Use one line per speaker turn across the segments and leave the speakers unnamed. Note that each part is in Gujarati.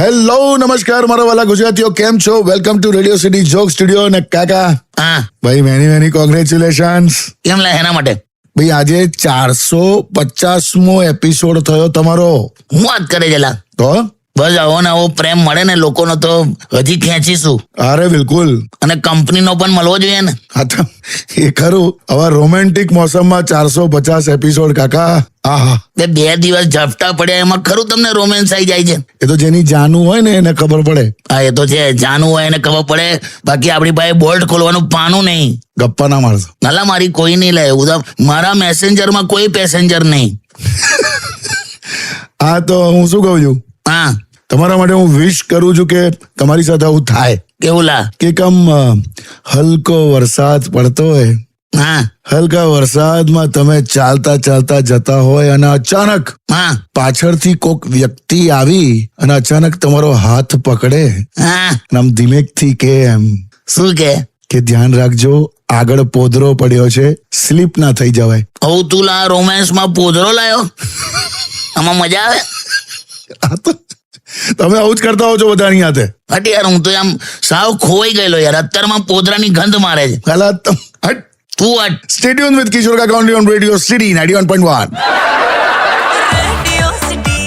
હેલો નમસ્કાર મારા વાલા ગુજરાતીઓ, કેમ છો? Welcome to radio city joke studio. ને કાકા
હા
ભાઈ મેની કોંગ્રેચ્યુલેશન્સ.
કેમ લે એના માટે
ભાઈ આજે 450મો એપિસોડ થયો તમારો.
હું વાત કરે જલા
તો
બસ આવો ને આવો પ્રેમ મળે ને લોકોનો તો હજી ખેંચીશું.
અરે બિલકુલ.
અને કંપનીનો પણ મળવો જોઈએ ને.
હા તો એ ખરું. હવે રોમેન્ટિક મોસમમાં 450 એપિસોડ કાકા. આહા,
બે દિવસ ઝપટા પડ્યા એમાં ખરું તમને રોમેન્સ આવી જાય છે.
એ તો જેની જાનું હોય ને એને ખબર પડે.
હા એ તો છે, જાનું હોય એને ખબર પડે. બાકી આપણી પાસે બોલ્ટ ખોલવાનું પાનું નહીં.
ગપ્પા ના મારશો.
નાલા મારી કોઈ નહીં લે. મારા મેસેન્જરમાં કોઈ પેસેન્જર નહીં.
હા તો હું શું કહું છું,
હા
તમારા માટે હું વિશ કરું છું કે તમારી સાથે આવું થાય.
કેવું લા?
કે હલકો વરસાદ પડતો હોય,
હા
હલકા વરસાદમાં તમે ચાલતા ચાલતા જતા હોય અને અચાનક
હા
પાછળથી કોક વ્યક્તિ આવી અને અચાનક તમારો હાથ પકડે
હા
અને આમ ધીમેકથી કે એમ
શું
કે ધ્યાન રાખજો, આગળ પોદરો પડ્યો છે, સ્લીપ ના થઈ જવાય.
હું તું લા રોમેન્સમાં પોદરો લાયો? આમાં મજા આવે?
આ તો તમે આવું જ કરતા હો છો બધાની સાથે.
હટ યાર, હું તો આમ સાવ ખોવાઈ ગયેલો યાર. અત્યારમાં પોદરાની ગંધ મારે છે.
પહેલા તું
હટ.
Stay tuned with Kishore Kaka only on Radio City 91.1.
Radio City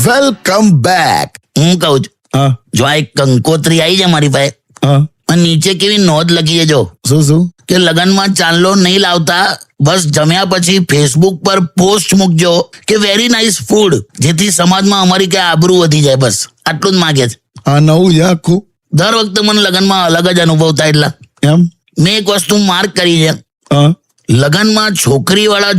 Welcome back.
હું કહું છું,
હા
જો આ એક કંકોત્રી આવી છે મારી પાસે,
હા
અને નીચે કેવી નોંધ લખી છે જો
શું
કે લગનમાં ચાંદલો નહીં લાવતા, બસ જમ્યા પછી ફેસબુક પર પોસ્ટ મૂકજો કે વેરી નાઇસ ફૂડ, જેથી સમાજમાં અમારી કે આબરૂ વધી જાય. બસ આટલું જ માગે છે.
હા નવું છે આખું.
દર વખતે મને લગનમાં અલગ જ અનુભવ થાય. એટલા
એમ
મેં એક વસ્તુ માર્ક કરી છે,
હા
લગનમાં છોકરીવાળા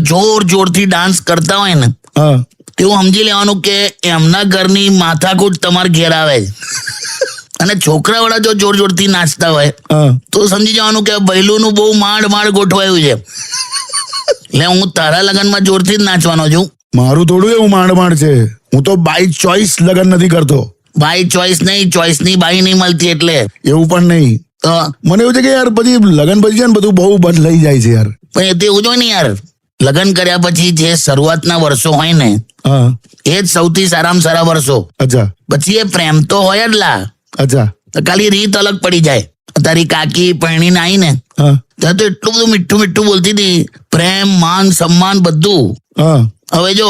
જોરથી ડાન્સ કરતા હોય ને
હા
તેવું સમજી લેવાનું કે એમના ઘરની માથાકૂટ તમારે ઘેર આવે છે. અને છોકરાવાળા જો જોરથી નાચતા હોય
હા
તો સમજી જવાનું કે બૈલુનું બહુ માંડ ગોઠવાયું છે. એટલે હું તારા લગનમાં જોરથી જ નાચવાનો છું.
મારું થોડું એવું માંડ છે. હું તો બાય ચોઈસ લગન નથી કરતો.
બાય ચોઈસ નહીં, ચોઈસની બાઈ નહીં મળતી એટલે.
એવું પણ નહીં.
તો
મને એવું છે કે યાર પછી લગન પછી છે ને બધું બહુ બદલાઈ જાય છે યાર.
પણ એ તો એવું જ હોય ને યાર, લગન કર્યા પછી જે શરૂઆતના વર્ષો હોય ને
હા
એ જ સૌથી સારામાં સારા વર્ષો.
અચ્છા
પછી એ પ્રેમ તો હોય જ લા.
અચ્છા
તો ખાલી રીત અલગ પડી જાય. તારી કાકી પરણીને આવી ને
હા
ત્યાં તો એટલું બધું મીઠું બોલતી હતી, પ્રેમ માન સન્માન બધું.
હા
હવે જો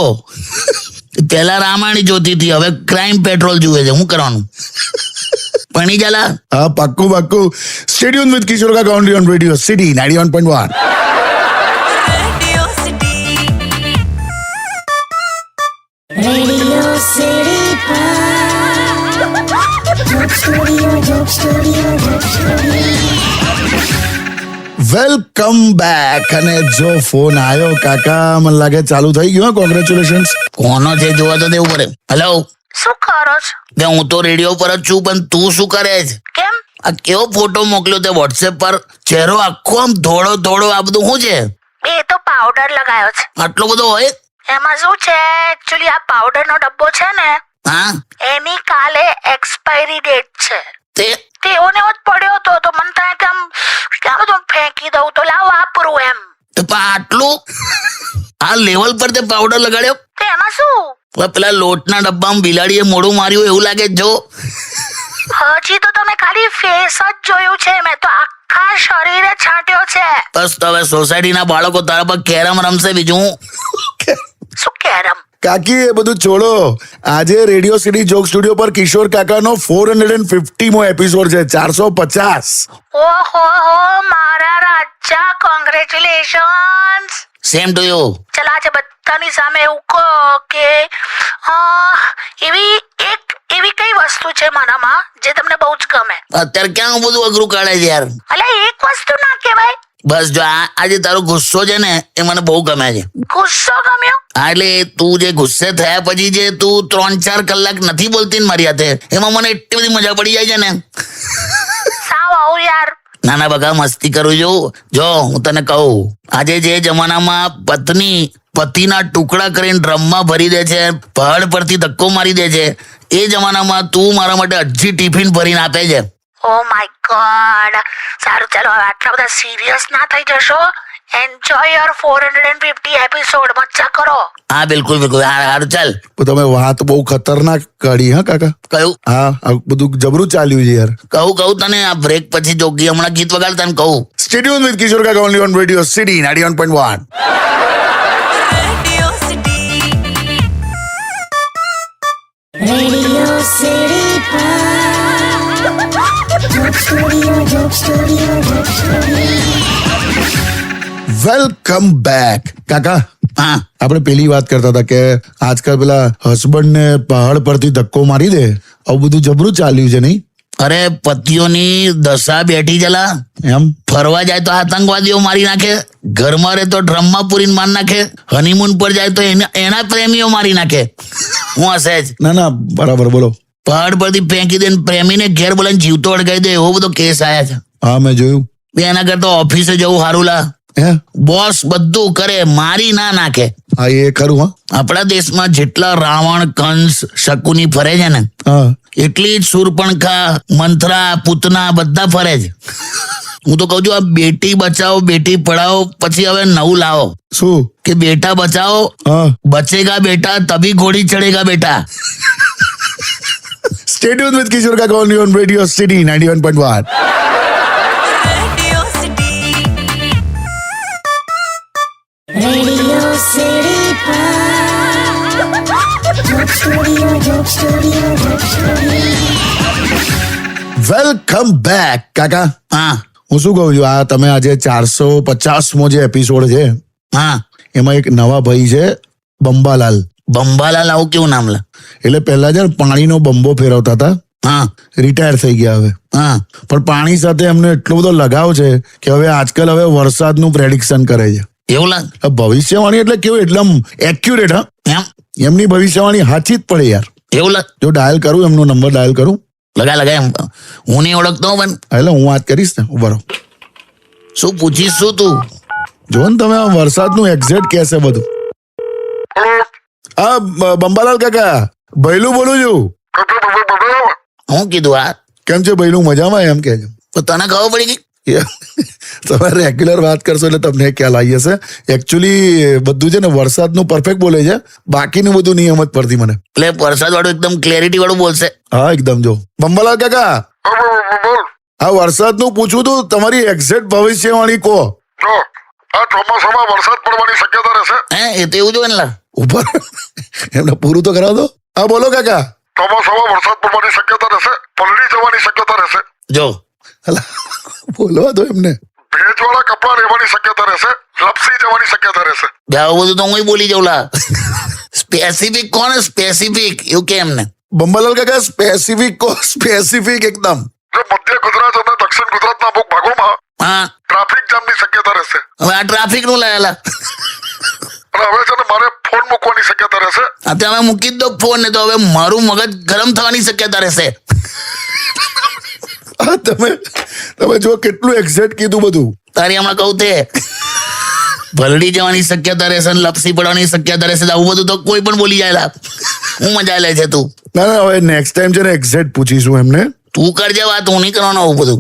પેલા રામાયણ જોતી હતી, હવે ક્રાઇમ પેટ્રોલ જુએ છે. શું કરવાનું? પરણી જાલા.
હા પાક્કું. Stay tuned with Kishore Kaka only on Radio City 91.1.
Radio City
welcome back. અને જો ફોન આવ્યો કાકા, મને લાગે ચાલુ થઈ ગયું. કોંગ્રેચ્યુલેશન્સ.
કોનો છે જોવા તો દેવું પડે. હેલો,
શું કરો છો?
બે હું તો રેડિયો પર જ છું, પણ તું શું કરે છે?
કેમ?
આ કેવો ફોટો મોકલ્યો તે વોટ્સએપ પર? ચહેરો આખો આમ ધોળો આ બધું શું છે?
એ તો પાવડર લગાયો છે.
આટલો બધો હોય?
એમાં શું છે, એકચ્યુઅલી આ પાવડર નો ડબ્બો છે ને
હા
એની કાલે એક્સપાયરી ડેટ છે.
તે
તેઓને જ પડ્યો હતો તો મને થાય કે આમ બધું ફેંકી દઉં તો લાવ વાપરું એમ.
તો આટલું આ લેવલ પર તે પાવડર લગાડ્યો?
તો એમાં શું,
હવે પેલા લોટના ડબ્બામાં બિલાડીએ મોઢું માર્યું એવું લાગે જો.
હજી તો તમે ખાલી ફેસ જ જોયું છે, મેં તો આખા શરીરે છાંટ્યો છે.
બસ તો હવે સોસાયટીના બાળકો તારા પર કેરમ રમશે. બીજું
શું કેરમ?
કાકી એ બધું છોડો. આજે રેડિયો સિટી જોક સ્ટુડિયો પર કિશોર કાકાનો 450મો એપિસોડ છે. 450.
ઓહો મારા રાજા, કોંગ્રેચ્યુલેશન્સ.
Same to you.
ચલ આજે બધાની સામે એવું કહો કે એવી કઈ વસ્તુ છે મારામાં જે તમને બહુ જ ગમે?
અત્યારે ક્યાં બધું અઘરું કાઢે છે યાર.
અલે એક વસ્તુ ના કહેવાય.
બસ જો આજે તારો ગુસ્સો છે ને એ મને બહુ ગમે છે.
ગુસ્સો ગમ્યો?
હા એટલે તું જે ગુસ્સે થયા પછી જે તું 3-4 કલાક નથી બોલતી ને મારી હાથે, એમાં મને એટલી બધી મજા પડી જાય છે ને.
સાવ આવું યાર.
નાના બગા મસ્તી કરું છું. જો હું તને કહું, આજે જે જમાનામાં પત્ની પતિના ટુકડા કરીને ડ્રમમાં ભરી દે છે, પહાડ પરથી ધક્કો મારી દે છે, એ જમાનામાં તું મારા માટે હજી ટિફિન ભરીને આપે છે.
Oh my God. સારું ચાલો હવે આટલા બધા સિરિયસ ના થઈ જશો. Enjoy your 450 episode. મજા કરો.
હા બિલકુલ બિલકુલ. હારું ચાલ.
તો તમે વાત બહુ ખતરનાક કરી હા કાકા.
કહ્યું
હા આ બધું જબરું ચાલ્યું છે યાર.
કહું તને આ બ્રેક પછી જોગી હમણાં ગીત વગાડ તને કહું.
Stay tuned with Kishore Kaka only on Radio City 91.1.
Radio City Joke Studio, Joke Studio, Joke Studio.
Welcome back કાકા.
હા
આપણે પેલી વાત કરતા હતા કે આજકાલ પેલા હસબન્ડ ને પહાડ પરથી ધક્કો મારી દે આવું બધું જબરું ચાલ્યું છે નહીં.
અરે પતિઓની દશા બેઠી ચલા.
એમ
ફરવા જાય તો આતંકવાદીઓ મારી નાખે, ઘરમાં રહે તો ડ્રમમાં પૂરીને મારી નાખે, હનીમૂન પર જાય તો એના પ્રેમીઓ મારી નાખે. હું હશે જ.
ના ના બરાબર બોલો.
પહાડ પરથી ફેંકી દે પ્રેમીને ઘેર બોલાને જીવતો અડકાઈ દે એવો બધો કેસ આયા છે.
હા મેં જોયું.
એના કરતા ઓફિસે જવું સારું લા.
હે
બોસ બધું કરે, મારી ના નાખે.
હા એ ખરું. હા
આપણા દેશમાં જેટલા રાવણ, કંસ, શકુની ફરે છે ને
હા
એટલી જ શૂર્પણખા, મંથરા, પૂતના બધા ફરે છે. હું તો કઉ છું આ બેટી બચાવો બેટી પઢાઓ પછી હવે નવું લાવો
શું
કે બેટા બચાવો
હા
બચેગા બેટા તभी ઘોડી ચડેગા બેટા.
Stay tuned with Kishore Kaka only on Radio City 91.1.
Radio City Joke Studio, Joke Studio, Joke Studio.
Welcome back કાકા.
હા
હું શું કહું છું આ તમે આજે 450મો જે એપિસોડ છે
હા
એમાં એક નવા ભાઈ છે બંબાલાલ.
બંબાલાલ આવું કેવું નામ લા.
એટલે પહેલા છે ને પાણીનો બંબો ફેરવતા હતા,
હા
રિટાયર થઈ ગયા હવે.
હા
પણ પાણી સાથે એમને એટલો બધો લગાવ છે કે હવે આજકાલ હવે વરસાદનું પ્રેડિક્શન કરે છે.
એવું લાગ
આ ભવિષ્યવાણી એટલે કેવું એકદમ એક્યુરેટ. હા
એમ
એમની ભવિષ્યવાણી સાચી જ પડે યાર.
એવું લાગ.
જો ડાયલ કરું એમનો નંબર ડાયલ કરું
લગા એમ હું નહીં ઓળખતો પણ
એટલે હું વાત કરીશ ને ઉભા રહો.
શું પૂછીશ શું તું.
જો ને તમે આ વરસાદનું એક્ઝેક્ટ કહેશે બધું. હા બંબાલાલ કાકા ભૈલું બોલું છું.
હું કીધું આ
કેમ છે ભૈલું મજામાં એમ કહેજો.
તો તને ખબર પડી ગઈ.
તમે રેગ્યુલર વાત કરશો એટલે તમને ખ્યાલ આવી હશે. એકચ્યુઅલી બધું છે ને વરસાદનું પરફેક્ટ બોલે છે, બાકીનું બધું નહીં સમજ પડતી મને.
એટલે વરસાદ વાળું એકદમ ક્લેરિટી વાળું બોલશે.
હા એકદમ. જો બંબાલાલ કાકા આ વરસાદનું પૂછું તું તમારી એક્ઝેક્ટ ભવિષ્યવાણી કહો.
જો આ ચોમાસામાં વરસાદ પડવાની શક્યતા રહેશે.
એ તો એવું જ હોય ને લા.
ઉપર એમને પૂરું તો કરાવ દો. હા બોલો કાકા.
ચોમાસામાં વરસાદ પડવાની શક્યતા રહેશે, પલળી જવાની શક્યતા રહેશે,
જો
અલા, બોલવા દો એમને.
ભેજવાળા કપડાં રહેવાની શક્યતા રહેશે, લપસી જવાની શક્યતા રહેશે.
બે આવું બધું તો હું બોલી જાઉં લા. સ્પેસિફિક કોને સ્પેસિફિક એવું કેમ ને.
બંબાલાલ કાકા સ્પેસિફિક કહો, સ્પેસિફિક એકદમ.
જો મધ્ય ગુજરાત અને દક્ષિણ ગુજરાતના અમુક ભાગોમાં
હા
ટ્રાફિક જામની શક્યતા રહેશે.
હવે આ ટ્રાફિક નું લાયેલા.
અને હવે છે ને મારે ફોન મૂકવાની શક્યતા રહેશે.
આ તમે મૂકી જ દો ફોન ને તો હવે મારું મગજ ગરમ થવાની શક્યતા રહેશે.
હા તમે જો કેટલું એક્ઝેક્ટ કીધું બધું.
તારી હમણાં કહું તે ભલડી જવાની શક્યતા રહેશે ને લપસી પડવાની શક્યતા રહેશે. આવું બધું તો કોઈ પણ બોલી જાય. હું મજા લે છે તું.
ના ના હવે નેક્સ્ટ ટાઈમ છે ને એક્ઝેક્ટ પૂછીશું એમને.
તું કરજે વાત, હું નહીં કરવાનો આવું બધું.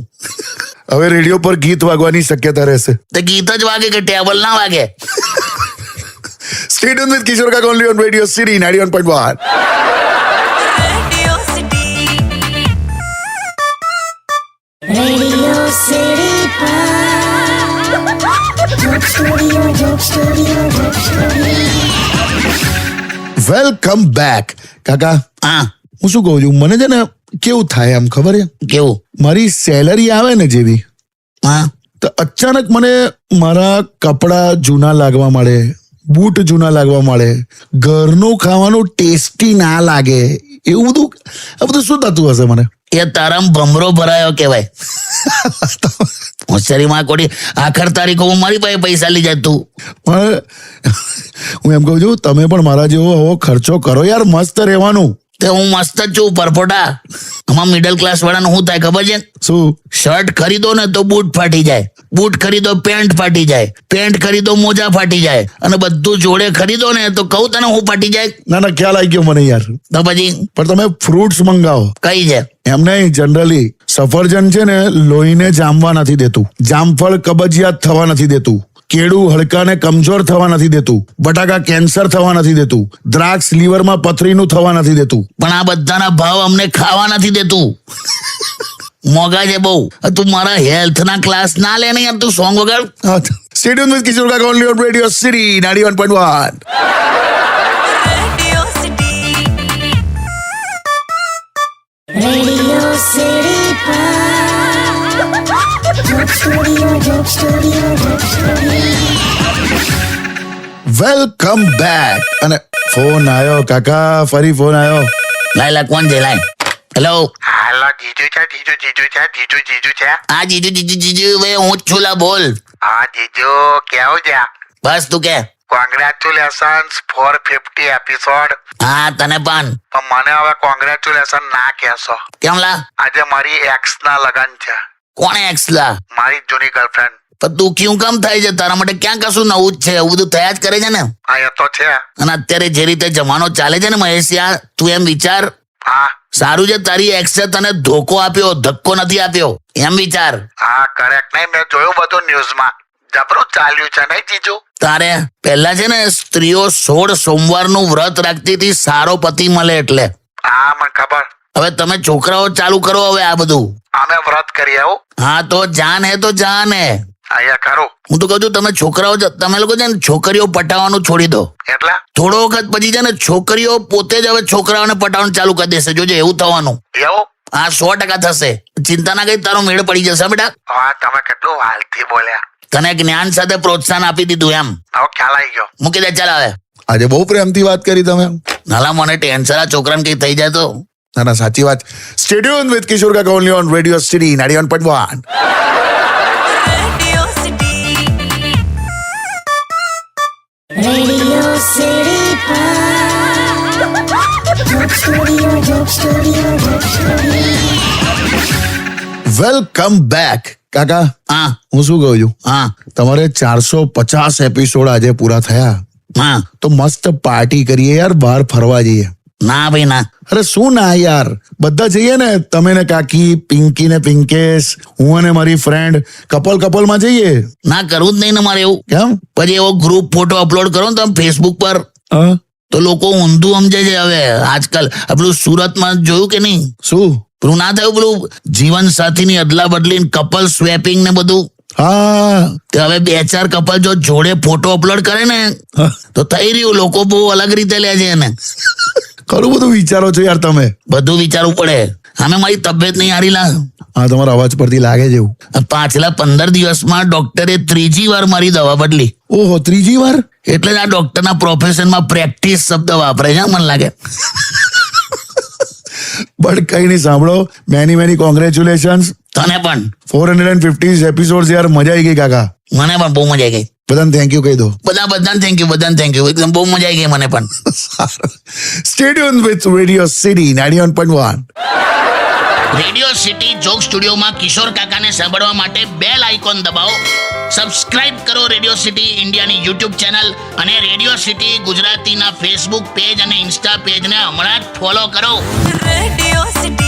હવે રેડિયો પર ગીત વાગવાની શક્યતા રહેશે.
તે ગીત જ વાગે કે ટેબલ ના વાગે.
Stay tuned with Kishore Kaka only on Radio City 91.1.
Radio City Joke Studio, Joke Studio, Joke Studio.
Welcome back કાકા.
હા
હું શું કહું છું મને છે ને કેવું થાય આમ ખબર છે
કેવું.
મારી સેલરી આવે ને જેવી
હા
તો અચાનક મને મારા કપડાં જૂના લાગવા મળે, બૂટ જૂના લાગવા મળે, ઘરનું ખાવાનું ટેસ્ટી ના લાગે. એવું બધું આ બધું શું થતું હશે મને.
એ તારામ ભમરો ભરાયો કહેવાય. હોશિયારીમાં કોડી આખર તારીખો મારી પાસે પૈસા લઈ જાય તું.
પણ હું એમ કહું છું તમે પણ મારા જેવો આવો ખર્ચો કરો યાર, મસ્ત રહેવાનું.
તે હું મસ્ત જ છું પરપોટા. આમાં મિડલ ક્લાસ વાળાનું શું થાય ખબર છે?
શું?
શર્ટ ખરીદો ને તો બૂટ ફાટી જાય, બૂટ ખરીદો પેન્ટ ફાટી જાય, પેન્ટ ખરીદો મોજા ફાટી જાય, અને બધું જોડે ખરીદો ને તો કહું તને હું ફાટી જાય.
ના ના, ખ્યાલ આવી ગયો મને યાર.
તો પછી
પણ તમે ફ્રૂટ્સ મંગાવો
કઈ છે?
એમ નહીં, જનરલી સફરજન છે ને લોહીને જામવા નથી દેતું, જામફળ કબજિયાત થવા નથી દેતું, કેળું હડકાને કમજોર થવા નથી દેતું, બટાકા કેન્સર થવા નથી દેતું, દ્રાક્ષ લીવરમાં પથરીનું થવા નથી દેતું.
પણ આ બધાના ભાવ અમને ખાવા નથી દેતું. મોંઘા છે બહુ. તું મારા હેલ્થ ના ક્લાસ ના લે ને યાર, તું સોંગ વગાડ.
સ્ટેડિયમ વિથ કિશોર કાકા only on radio city 91.1.
Radio City Joke Studio.
Welcome back. અને ફોન આવ્યો કાકા, ફરી ફોન આવ્યો.
લાય કોણ છે લાય? હેલો.
હાલો જીજુ છે.
હા જીજુ ભાઈ હું જ છું, લા બોલ.
હા જીજુ કેવું છે?
બસ તું કે.
Congratulations for 50 episode.
હા તને પણ.
પણ મને હવે કોંગ્રેચ્યુલેશન ના કહેશો.
કેમ લા?
આજે મારી એક્સ ના લગન છે,
કોણે એક્સ લા?
મારી જૂની ગર્લફ્રેન્ડ.
પણ તું ક્યું કામ થાય છે? તારા માટે ક્યાં કશું નવું જ છે? એવું બધું થયા જ કરે છે ને.
હા એ તો છે.
અને અત્યારે જે રીતે જમાનો ચાલે છે ને મહેશિયા, તું એમ વિચાર.
હા
સારું છે તારી એક્સે તને ધોકો આપ્યો, ધક્કો નથી આપ્યો. એમ વિચાર.
હા કરેક્ટ. નહીં, મેં જોયું બધું ન્યૂઝમાં. જબરું ચાલ્યું છે નહીં જીજુ?
તારે પહેલા છે ને સ્ત્રીઓ 16 સોમવારનું વ્રત રાખતી હતી સારો પતિ મળે એટલે.
હા મને ખબર.
હવે તમે છોકરાઓ ચાલુ કરો હવે આ બધું.
અમે વ્રત કરીએ આવું.
હા તો જાન હે તો જાન હે.
અહીંયા ખરું.
હું તો કહું છું તમે છોકરાઓ તમે લોકો છે ને છોકરીઓ પટાવવાનું છોડી દો.
એટલે
થોડો વખત પછી છે ને છોકરીઓ પોતે જ હવે છોકરાઓને પટાવવાનું ચાલુ કરી દેશે. જોજે એવું થવાનું.
એવું?
હા 100% થશે. ચિંતા ના કરી, તારો મેળ પડી જશે બેટા.
હા તમે કેટલું વાલથી બોલ્યા.
તને જ્ઞાન સાથે પ્રોત્સાહન આપી દીધું એમ.
હવે ખ્યાલ આવી ગયો.
મૂકી દે ચાલ હવે.
આજે બહુ પ્રેમથી વાત કરી તમે.
નાલા મને ટેન્શન આ છોકરાને કઈ થઈ જાય તો.
ના ના, સાચી વાત. સ્ટેડિયમ વિથ કિશોર કાકા only on radio city 91.1.
Radio City Joke Studio.
Welcome back કાકા.
હા
હું શું કહું છું,
હા
તમારે 450 એપિસોડ આજે પૂરા થયા
હા.
તો મસ્ત પાર્ટી કરીએ યાર, બહાર ફરવા જઈએ.
ના ભાઈ ના.
અરે શું ના યાર, બધા જઈએ ને, તમે ને કાકી, પિંકી ને પિંકેશ, હું અને મારી ફ્રેન્ડ કપલમાં જઈએ.
ના કરવું જ નહીં ને મારે એવું.
કેમ?
પછી એવો ગ્રુપ ફોટો અપલોડ કરો ને તમે ફેસબુક પર,
હા?
તો લોકો ઊંધું સમજે છે હવે આજકાલ. આપણું સુરતમાં જોયું કે નહીં?
શું?
પેલું ના થયું પેલું જીવન સાથીની અદલા બદલી કપલ સ્વેપિંગ ને બધું.
હા
તે હવે 2-4 કપલ જો જોડે ફોટો અપલોડ કરે ને
હા.
તો થઈ રહ્યું. લોકો બહુ અલગ રીતે લે છે એને.
ખરું બધું વિચારો છો યાર તમે.
બધું વિચારવું પડે. અમે મારી તબિયત નહીં હારી લા.
હા, તમારા અવાજ પરથી લાગે છે એવું.
પાછલા 15 દિવસમાં ડોક્ટરે 3જી વાર મારી દવા બદલી.
ઓહો, 3જી વાર?
એટલે જ આ ડોક્ટરના પ્રોફેશનમાં પ્રેક્ટિસ શબ્દ વાપરે છે મને લાગે.
બટ કઈ નહીં, સાંભળો, મેની કોંગ્રેચ્યુલેશન્સ.
તને પણ
450 એપિસોડ યાર, મજા આવી ગઈ કાકા.
મને પણ બહુ મજા આવી ગઈ.
બધાને થેન્ક યુ કહી દો.
બધાને થેન્ક યુ. એકદમ બહુ મજા આવી ગઈ મને પણ.
Stadium with radio city 91.1.
Radio city joke સ્ટુડિયોમાં કિશોર કાકાને સાંભળવા માટે બેલ આઇકોન દબાવો. સબસ્ક્રાઇબ કરો રેડિયો સિટી ઇન્ડિયાની યુટ્યુબ ચેનલ અને રેડિયો સિટી ગુજરાતીના ફેસબુક પેજ અને ઇન્સ્ટા પેજને હમણાં જ ફોલો કરો.
Radio city